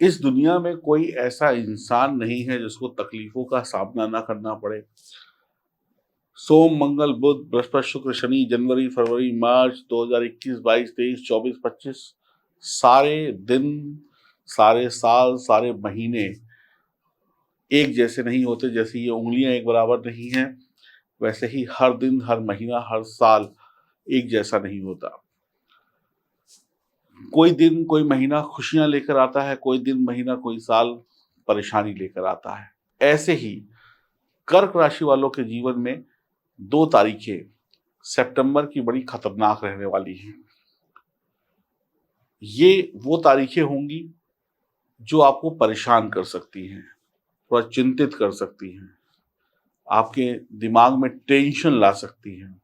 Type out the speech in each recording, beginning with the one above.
इस दुनिया में कोई ऐसा इंसान नहीं है जिसको तकलीफों का सामना ना करना पड़े। सोम, मंगल, बुध, बृहस्पति, शुक्र, शनि, जनवरी, फरवरी, मार्च 2021, 22, 23, 24, 25 सारे दिन, सारे साल, सारे महीने एक जैसे नहीं होते। जैसे ये उँगलियां एक बराबर नहीं हैं, वैसे ही हर दिन, हर महीना, हर साल एक जैसा नहीं होता। कोई दिन, कोई महीना खुशियां लेकर आता है, कोई दिन, महीना, कोई साल परेशानी लेकर आता है। ऐसे ही कर्क राशि वालों के जीवन में 2 तारीखें सितंबर की बड़ी खतरनाक रहने वाली हैं। ये वो तारीखें होंगी जो आपको परेशान कर सकती हैं, थोड़ा चिंतित कर सकती हैं, आपके दिमाग में टेंशन ला सकती हैं।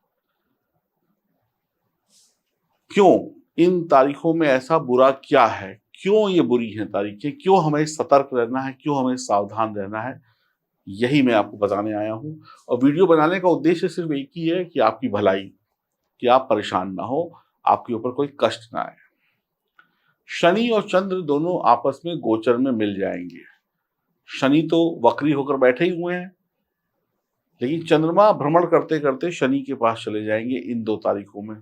क्यों? इन तारीखों में ऐसा बुरा क्या है? क्यों ये बुरी हैं तारीखें? क्यों हमें सतर्क रहना है? क्यों हमें सावधान रहना है? यही मैं आपको बताने आया हूँ। और वीडियो बनाने का उद्देश्य सिर्फ एक ही है कि आपकी भलाई, कि आप परेशान ना हो, आपके ऊपर कोई कष्ट ना आए। शनि और चंद्र दोनों आपस में गोचर में मिल जाएंगे। शनि तो वक्री होकर बैठे ही हुए हैं, लेकिन चंद्रमा भ्रमण करते करते शनि के पास चले जाएंगे इन 2 तारीखों में।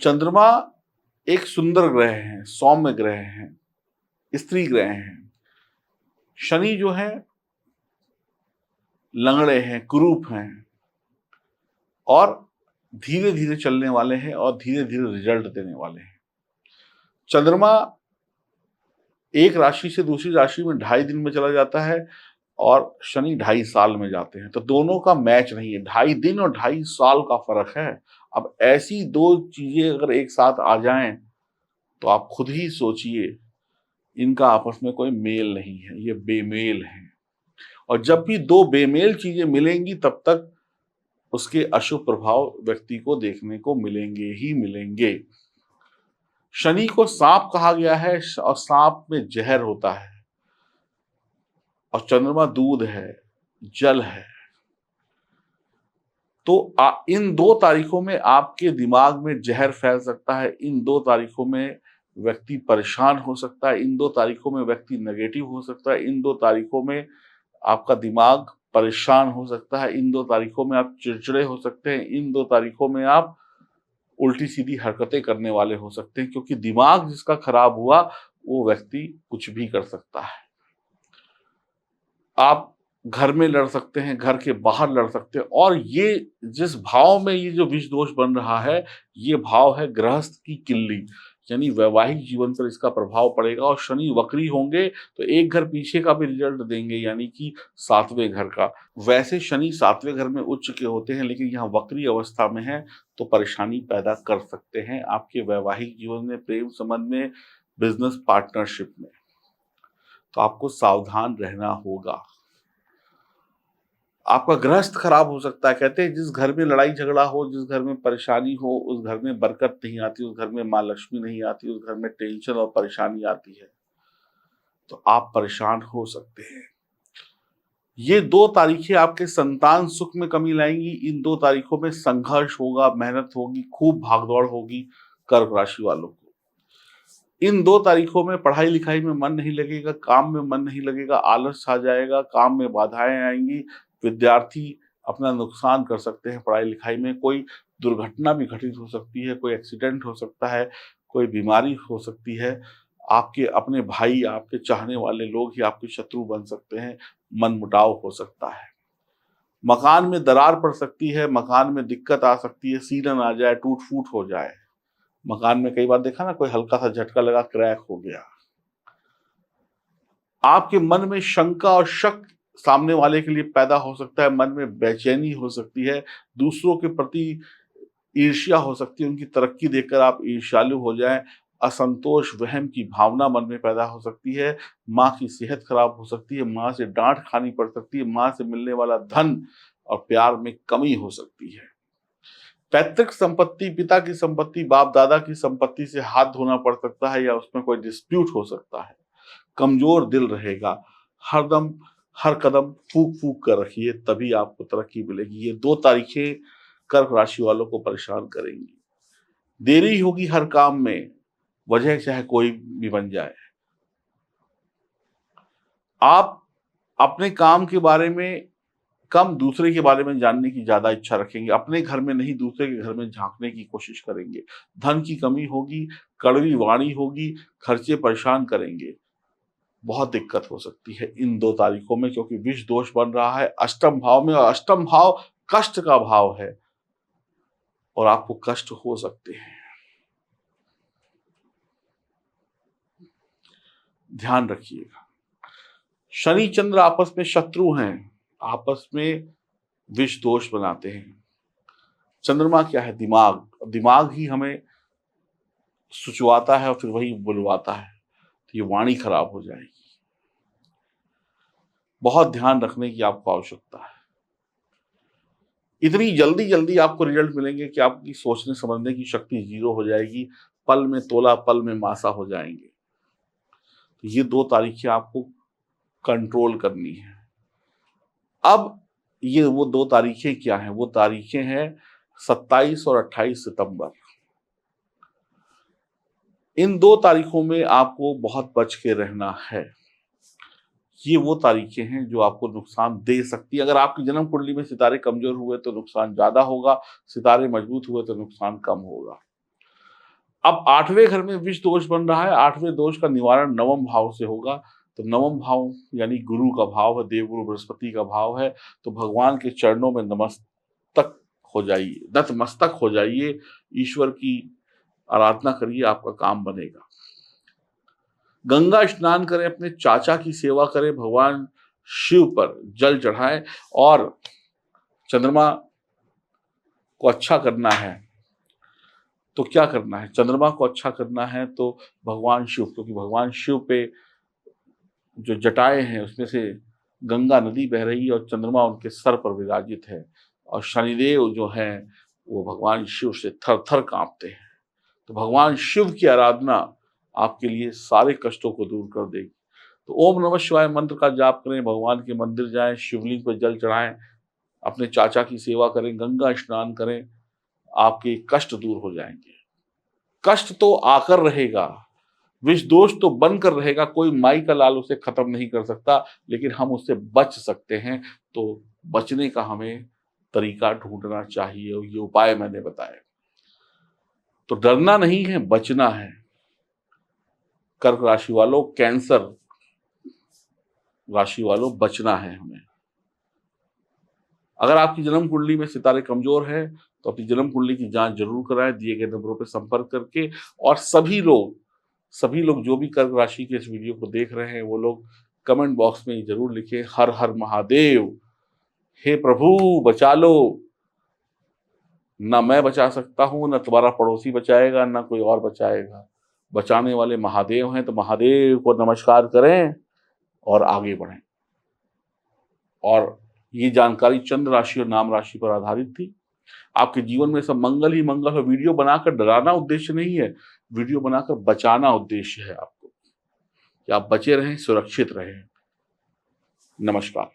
चंद्रमा एक सुंदर ग्रह है, सौम्य ग्रह है, स्त्री ग्रह हैं। शनि जो है लंगड़े हैं, कुरूप हैं और धीरे धीरे चलने वाले हैं और धीरे धीरे रिजल्ट देने वाले हैं। चंद्रमा एक राशि से दूसरी राशि में 2.5 दिन में चला जाता है और शनि 2.5 साल में जाते हैं, तो दोनों का मैच नहीं है। 2.5 दिन और 2.5 साल का फर्क है। अब ऐसी 2 चीजें अगर एक साथ आ जाएं तो आप खुद ही सोचिए, इनका आपस में कोई मेल नहीं है, ये बेमेल है। और जब भी 2 बेमेल चीजें मिलेंगी तब तक उसके अशुभ प्रभाव व्यक्ति को देखने को मिलेंगे ही मिलेंगे। शनि को सांप कहा गया है और सांप में जहर होता है, और चंद्रमा दूध है, जल है। तो इन 2 तारीखों में आपके दिमाग में जहर फैल सकता है। इन 2 तारीखों में व्यक्ति परेशान हो सकता है। इन 2 तारीखों में व्यक्ति नेगेटिव हो सकता है। इन 2 तारीखों में आपका दिमाग परेशान हो सकता है। इन 2 तारीखों में आप चिड़चिड़े हो सकते हैं। इन 2 तारीखों में आप उल्टी सीधी हरकतें करने वाले हो सकते हैं, क्योंकि दिमाग जिसका खराब हुआ वो व्यक्ति कुछ भी कर सकता है। आप घर में लड़ सकते हैं, घर के बाहर लड़ सकते हैं। और ये जिस भाव में ये जो विष दोष बन रहा है, ये भाव है गृहस्थ की किल्ली, यानी वैवाहिक जीवन पर इसका प्रभाव पड़ेगा। और शनि वक्री होंगे तो एक घर पीछे का भी रिजल्ट देंगे, यानी कि 7वें घर का। वैसे शनि 7वें घर में उच्च के होते हैं, लेकिन यहाँ वक्री अवस्था में है तो परेशानी पैदा कर सकते हैं आपके वैवाहिक जीवन में, प्रेम संबंध में, बिजनेस पार्टनरशिप में। तो आपको सावधान रहना होगा। आपका गृहस्थ खराब हो सकता है। कहते हैं जिस घर में लड़ाई झगड़ा हो, जिस घर में परेशानी हो, उस घर में बरकत नहीं आती, उस घर में माँ लक्ष्मी नहीं आती, उस घर में टेंशन और परेशानी आती है। तो आप परेशान हो सकते हैं। ये 2 तारीखें आपके संतान सुख में कमी लाएंगी। इन 2 तारीखों में संघर्ष होगा, मेहनत होगी, खूब भागदौड़ होगी कर्क राशि वालों को। इन 2 तारीखों में पढ़ाई लिखाई में मन नहीं लगेगा, काम में मन नहीं लगेगा, आलस छा जाएगा, काम में बाधाएं आएंगी। विद्यार्थी अपना नुकसान कर सकते हैं पढ़ाई लिखाई में। कोई दुर्घटना भी घटित हो सकती है, कोई एक्सीडेंट हो सकता है, कोई बीमारी हो सकती है। आपके अपने भाई, आपके चाहने वाले लोग ही आपके शत्रु बन सकते हैं। मनमुटाव हो सकता है। मकान में दरार पड़ सकती है, मकान में दिक्कत आ सकती है, सीलन आ जाए, टूट फूट हो जाए। मकान में कई बार देखा ना, कोई हल्का सा झटका लगा, क्रैक हो गया। आपके मन में शंका और शक सामने वाले के लिए पैदा हो सकता है। मन में बेचैनी हो सकती है। दूसरों के प्रति ईर्ष्या हो सकती है, उनकी तरक्की देखकर आप ईर्ष्यालु हो जाएं। असंतोष, वहम की भावना मन में पैदा हो सकती है। माँ की सेहत खराब हो सकती है। माँ से डांट खानी पड़ सकती है। माँ से मिलने वाला धन और प्यार में कमी हो सकती है। पैतृक संपत्ति, पिता की संपत्ति, बाप दादा की संपत्ति से हाथ धोना पड़ सकता है, या उसमें कोई डिस्प्यूट हो सकता है। कमजोर दिल रहेगा। हरदम हर कदम फूक फूक कर रखिए, तभी आपको तरक्की मिलेगी। ये 2 तारीखें कर्क राशि वालों को परेशान करेंगी। देरी होगी हर काम में, वजह चाहे कोई भी बन जाए। आप अपने काम के बारे में कम, दूसरे के बारे में जानने की ज़्यादा इच्छा रखेंगे। अपने घर में नहीं, दूसरे के घर में झाँकने की कोशिश करेंगे। धन की कमी होगी, कड़वी वाणी होगी, खर्चे परेशान करेंगे। बहुत दिक्कत हो सकती है इन 2 तारीखों में, क्योंकि विष दोष बन रहा है अष्टम भाव में, और अष्टम भाव कष्ट का भाव है और आपको कष्ट हो सकते हैं। ध्यान रखिएगा। शनि चंद्र आपस में शत्रु हैं, आपस में विष दोष बनाते हैं। चंद्रमा क्या है? दिमाग। दिमाग ही हमें सुचवाता है और फिर वही बुलवाता है, तो ये वाणी खराब हो जाएगी। बहुत ध्यान रखने की आपको आवश्यकता है। इतनी जल्दी जल्दी आपको रिजल्ट मिलेंगे कि आपकी सोचने समझने की शक्ति जीरो हो जाएगी। पल में तोला, पल में मासा हो जाएंगे। तो ये 2 तारीखें आपको कंट्रोल करनी है। अब ये वो 2 तारीखें क्या हैं? वो तारीखें हैं 27 और 28 सितंबर। इन 2 तारीखों में आपको बहुत बच के रहना है। ये वो तारीखें हैं जो आपको नुकसान दे सकती है। अगर आपकी जन्म कुंडली में सितारे कमजोर हुए तो नुकसान ज्यादा होगा, सितारे मजबूत हुए तो नुकसान कम होगा। अब 8वें घर में विष दोष बन रहा है। 8वें दोष का निवारण 9वें भाव से होगा। तो 9वां भाव यानी गुरु का भाव है, देवगुरु बृहस्पति का भाव है। तो भगवान के चरणों में नतमस्तक हो जाइए, ईश्वर की आराधना करिए, आपका काम बनेगा। गंगा स्नान करें, अपने चाचा की सेवा करें, भगवान शिव पर जल चढ़ाएं। और चंद्रमा को अच्छा करना है तो क्या करना है? चंद्रमा को अच्छा करना है तो भगवान शिव, क्योंकि भगवान शिव पे जो जटाएं हैं उसमें से गंगा नदी बह रही है और चंद्रमा उनके सर पर विराजित है। और शनिदेव जो हैं वो भगवान शिव से थर थर कांपते हैं। तो भगवान शिव की आराधना आपके लिए सारे कष्टों को दूर कर देगी। तो ओम नमः शिवाय मंत्र का जाप करें, भगवान के मंदिर जाएं, शिवलिंग पर जल चढ़ाएं, अपने चाचा की सेवा करें, गंगा स्नान करें, आपके कष्ट दूर हो जाएंगे। कष्ट तो आकर रहेगा, विष दोष तो बनकर रहेगा, कोई माई का लाल उसे खत्म नहीं कर सकता, लेकिन हम उससे बच सकते हैं। तो बचने का हमें तरीका ढूंढना चाहिए और ये उपाय मैंने बताए। तो डरना नहीं है, बचना है। कर्क राशि वालों, कैंसर राशि वालों, बचना है हमें। अगर आपकी जन्म कुंडली में सितारे कमजोर है तो अपनी जन्म कुंडली की जांच जरूर कराएं, दिए गए नंबरों पर संपर्क करके। और सभी लोग जो भी कर्क राशि के इस वीडियो को देख रहे हैं वो लोग कमेंट बॉक्स में जरूर लिखें, हर हर महादेव, हे प्रभु बचा लो। ना मैं बचा सकता हूं, ना तुम्हारा पड़ोसी बचाएगा, ना कोई और बचाएगा। बचाने वाले महादेव हैं, तो महादेव को नमस्कार करें और आगे बढ़ें। और ये जानकारी चंद्र राशि और नाम राशि पर आधारित थी। आपके जीवन में सब मंगल ही मंगल हो। वीडियो बनाकर डराना उद्देश्य नहीं है, वीडियो बनाकर बचाना उद्देश्य है आपको, कि आप बचे रहें, सुरक्षित रहें। नमस्कार।